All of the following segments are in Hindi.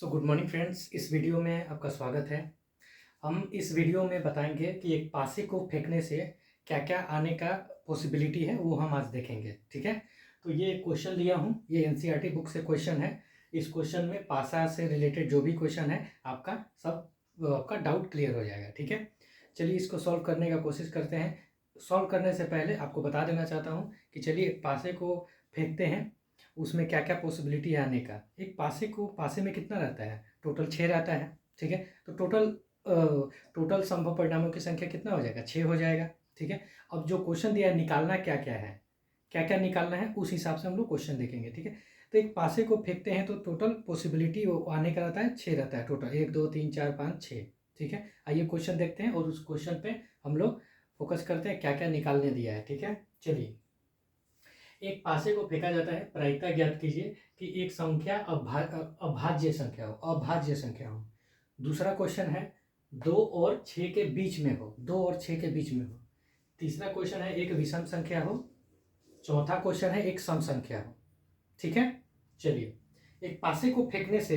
Good morning friends. इस वीडियो में आपका स्वागत है। हम इस वीडियो में बताएंगे कि एक पासे को फेंकने से क्या क्या आने का पॉसिबिलिटी है, वो हम आज देखेंगे। ठीक है, तो ये क्वेश्चन लिया हूँ, ये एनसीईआरटी बुक से क्वेश्चन है। इस क्वेश्चन में पासा से रिलेटेड जो भी क्वेश्चन है आपका आपका डाउट क्लियर हो जाएगा। ठीक है, चलिए इसको सॉल्व करने का कोशिश करते हैं। सॉल्व करने से पहले आपको बता देना चाहता हूँ कि चलिए पासे को फेंकते हैं, उसमें क्या क्या पॉसिबिलिटी है आने का। एक पासे में कितना रहता है, टोटल 6 रहता है। ठीक है, तो टोटल संभव परिणामों की संख्या कितना हो जाएगा, 6 हो जाएगा। ठीक है, अब जो क्वेश्चन दिया है निकालना क्या क्या है, क्या क्या निकालना है, उस हिसाब से हम लोग क्वेश्चन देखेंगे। ठीक है, तो एक पासे को फेंकते हैं तो टोटल पॉसिबिलिटी आने का रहता है 6 रहता है टोटल, 1 2 3 4 5 6। ठीक है, आइए क्वेश्चन देखते हैं और उस क्वेश्चन पे हम लोग फोकस करते हैं क्या क्या निकालने दिया है। ठीक है, चलिए। एक पासे को फेंका जाता है, प्रायिकता ज्ञात कीजिए कि एक संख्या अभाज्य संख्या हो, अभाज्य संख्या हो। दूसरा क्वेश्चन है 2 और 6 के बीच में हो, 2 और 6 के बीच में हो। तीसरा क्वेश्चन है एक विषम संख्या हो। चौथा क्वेश्चन है एक सम संख्या हो। ठीक है, चलिए। एक पासे को फेंकने से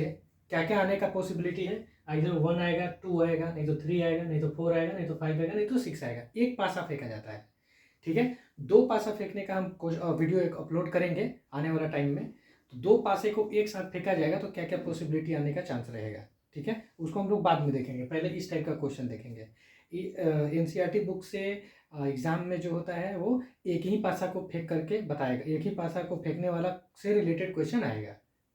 क्या क्या आने का पॉसिबिलिटी है, इधर 1 आएगा, 2 आएगा, नहीं तो 3 आएगा, नहीं तो 4 आएगा, नहीं तो 5 आएगा, नहीं तो 6 आएगा। एक पासा फेंका जाता है। ठीक है, 2 पासा फेंकने का हम वीडियो एक अपलोड करेंगे आने वाला टाइम में। तो 2 पासे को एक साथ फेंका जाएगा तो क्या क्या पॉसिबिलिटी आने का चांस रहेगा। ठीक है, उसको हम लोग बाद में देखेंगे, पहले इस टाइप का क्वेश्चन देखेंगे। एनसीईआरटी बुक से एग्जाम में जो होता है वो एक ही पासा को फेंक करके बताएगा, एक ही पासा को फेंकने वाला से रिलेटेड क्वेश्चन आएगा।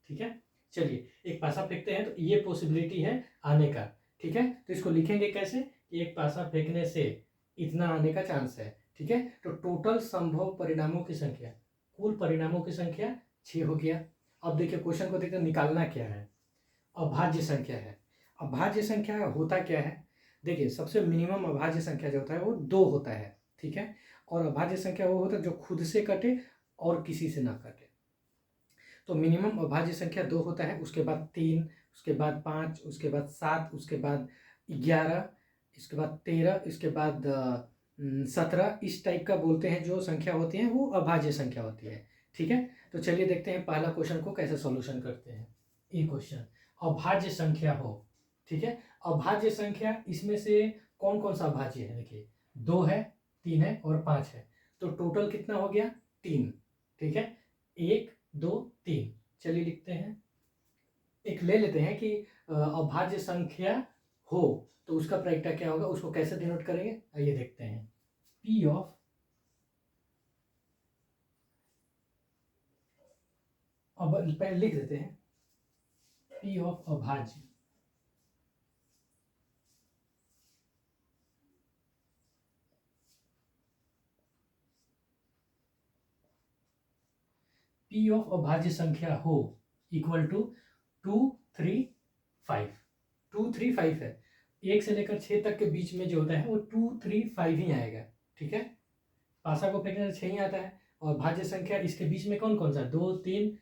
ठीक है, चलिए एक पासा फेंकते हैं तो ये पॉसिबिलिटी है आने का। ठीक है, तो इसको लिखेंगे कैसे कि एक पासा फेंकने से इतना आने का चांस है। ठीक है, तो टोटल संभव परिणामों की संख्या, कुल परिणामों की संख्या 6 हो गया। अब देखिए क्वेश्चन को देखते निकालना क्या है, अभाज्य संख्या है। अभाज्य संख्या होता क्या है, देखिए सबसे मिनिमम अभाज्य संख्या जो होता है वो 2 होता है। ठीक है, और अभाज्य संख्या वो होता है जो खुद से कटे और किसी से ना कटे। तो मिनिमम अभाज्य संख्या 2 होता है, उसके बाद 3, उसके बाद 5, उसके बाद 7, उसके बाद 11, इसके बाद 13, इसके बाद 17। इस टाइप का बोलते हैं जो संख्या होती है वो अभाज्य संख्या होती है। ठीक है, तो चलिए देखते हैं पहला क्वेश्चन को कैसे सॉल्यूशन करते हैं। ये क्वेश्चन अभाज्य संख्या हो। ठीक है, अभाज्य संख्या इसमें से कौन कौन सा अभाज्य है, देखिए 2 है, 3 है और 5 है। तो टोटल कितना हो गया, 3। ठीक है, 1 2 3। चलिए लिखते हैं, एक ले लेते हैं कि अभाज्य संख्या हो तो उसका प्रायिकता क्या होगा, उसको कैसे डिनोट करेंगे, आइए देखते हैं। पी ऑफ, अब पहले लिख देते हैं पी ऑफ अभाज्य। पी ऑफ अभाज्य संख्या हो इक्वल टू 2 3 5। 2 3 5 है, 1 से लेकर 6 तक के बीच में जो होता है वो 2 3 5 ही आएगा। ठीक है, पासा को फेंकने से 6 ही आता है, और भाज्य संख्या इसके बीच में कौन कौन सा, 2 3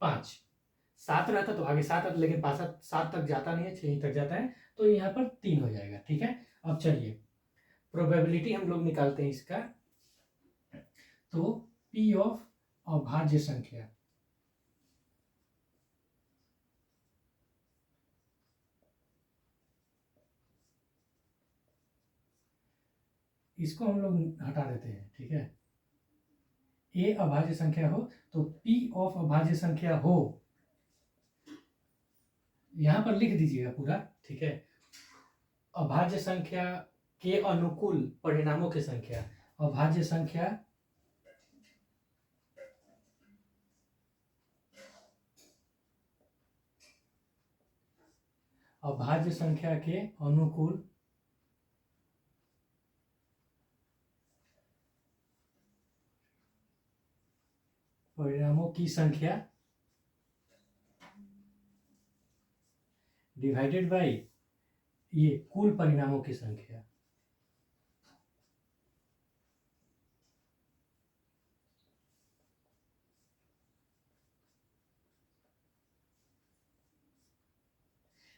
5 7 रहता तो आगे 7 आता, लेकिन पासा 7 तक जाता नहीं है, 6 ही तक जाता है, तो यहाँ पर 3 हो जाएगा। ठीक है, अब चलिए प्रोबेबिलिटी हम लोग निकालते हैं इसका। तो पी ऑफ अभाज्य संख्या, इसको हम लोग हटा देते हैं। ठीक है, ए अभाज्य संख्या हो तो पी ऑफ अभाज्य संख्या हो, यहां पर लिख दीजिएगा पूरा। ठीक है, अभाज्य संख्या के अनुकूल परिणामों की संख्या, अभाज्य संख्या अभाज्य संख्या के अनुकूल परिणामों की संख्या डिवाइडेड बाय ये कुल परिणामों की संख्या।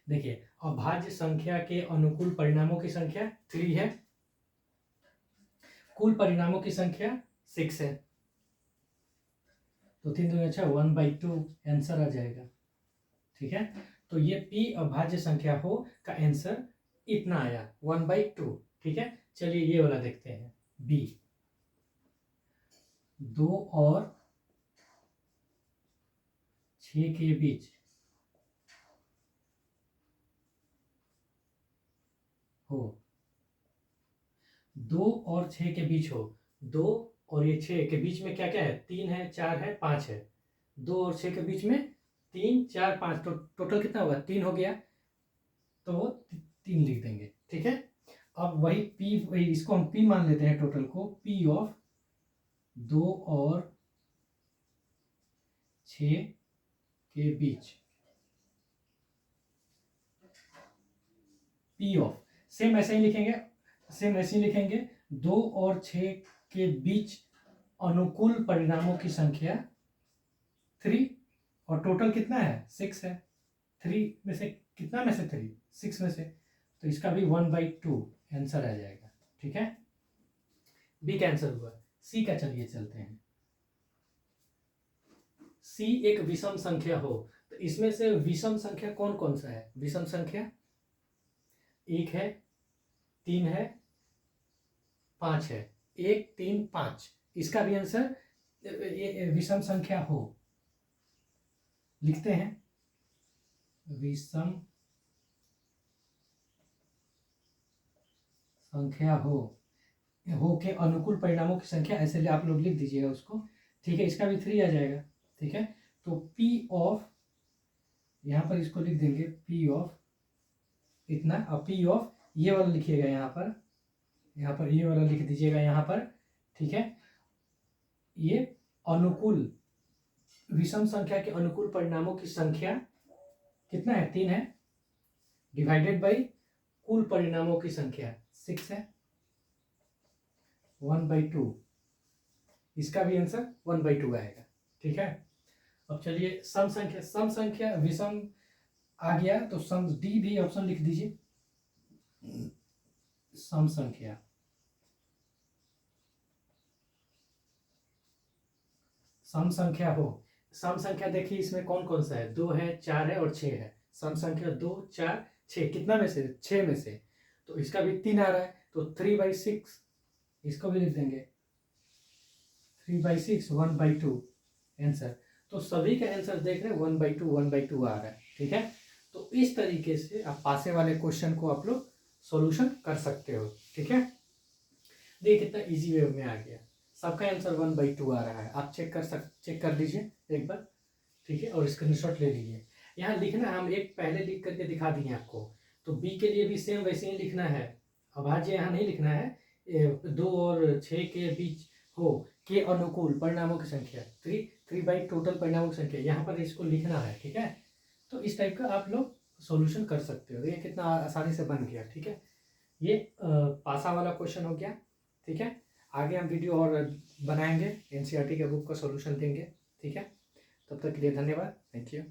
देखिए अभाज्य संख्या के अनुकूल परिणामों की संख्या 3 है, कुल परिणामों की संख्या 6 है, तो 3 2 अच्छा 1/2 आंसर आ जाएगा। ठीक है। तो ये p अभाज्य संख्या हो का आंसर इतना आया 1/2। ठीक है, चलिए ये वाला देखते हैं b। 2 और 6 के बीच हो, 2 और 6 के बीच हो, 2 और ये 6 के बीच में क्या क्या है, 3 है, 4 है, 5 है। 2 और 6 के बीच में 3 4 5, तो टोटल कितना होगा, 3 हो गया, तो वो 3 लिख देंगे। ठीक है, अब वही p, इसको हम p मान लेते हैं, टोटल को p ऑफ 2 और 6 के बीच, p ऑफ, सेम ऐसे ही लिखेंगे, सेम ऐसे ही लिखेंगे, 2 और 6 के बीच अनुकूल परिणामों की संख्या 3, और टोटल कितना है, 6 है। 3 में से कितना में से 3, 6 में से, तो इसका भी 1/2 आंसर आ जाएगा। ठीक है, बी कैंसिल हुआ। सी का चलिए चलते हैं। सी एक विषम संख्या हो, तो इसमें से विषम संख्या कौन कौन सा है, विषम संख्या 1 है, 3 है, 5 है, 1 3 5, इसका भी आंसर विषम संख्या हो। लिखते हैं विषम संख्या हो के अनुकूल परिणामों की संख्या, ऐसे आप लोग लिख दीजिएगा उसको। ठीक है, इसका भी 3 आ जाएगा। ठीक है, तो p ऑफ, यहाँ पर इसको लिख देंगे p ऑफ इतना, और p ऑफ ये वाला लिखिएगा यहाँ पर ये वाला लिख दीजिएगा यहाँ पर। ठीक है, ये अनुकूल विषम संख्या के अनुकूल परिणामों की संख्या कितना है, 3 है, डिवाइडेड बाई कुल परिणामों की संख्या 6 है, 1/2, इसका भी आंसर 1/2 आएगा। ठीक है, अब चलिए सम संख्या विषम आ गया, तो सम डी भी ऑप्शन लिख दीजिए। सम संख्या हो, सम संख्या देखिए इसमें कौन कौन सा है, 2 है, 4 है और 6 है। सम संख्या 2 4 6, कितना में से, 6 में से, तो इसका भी 3 आ रहा है, तो 3/6, इसको भी लिख देंगे 3/6, 1/2 आंसर। तो सभी का आंसर देख रहे हैं 1/2 आ रहा है। ठीक है, तो इस तरीके से आप पासे वाले क्वेश्चन को आप लोग सॉल्यूशन कर सकते हो। ठीक है, देखिए कितना इजी वे में आ गया, सबका आंसर 1/2 आ रहा है। आप चेक कर लीजिए एक बार। ठीक है, और स्क्रीनशॉट ले लीजिए। यहाँ लिखना हम एक पहले लिख करके दिखा दिए आपको, तो बी के लिए भी सेम वैसे ही लिखना है। अभाज्य यहाँ नहीं लिखना है, 2 और 6 के बीच हो के अनुकूल परिणामों की संख्या 3 बाई टोटल परिणामों की संख्या, यहाँ पर इसको लिखना है। ठीक है, तो इस टाइप का आप लोग सॉल्यूशन कर सकते हो। ये कितना आसानी से बन गया। ठीक है, ये पासा वाला क्वेश्चन हो गया। ठीक है, आगे हम वीडियो और बनाएंगे, एनसीईआरटी के बुक का सॉल्यूशन देंगे। ठीक है, तब तक के लिए धन्यवाद, थैंक यू।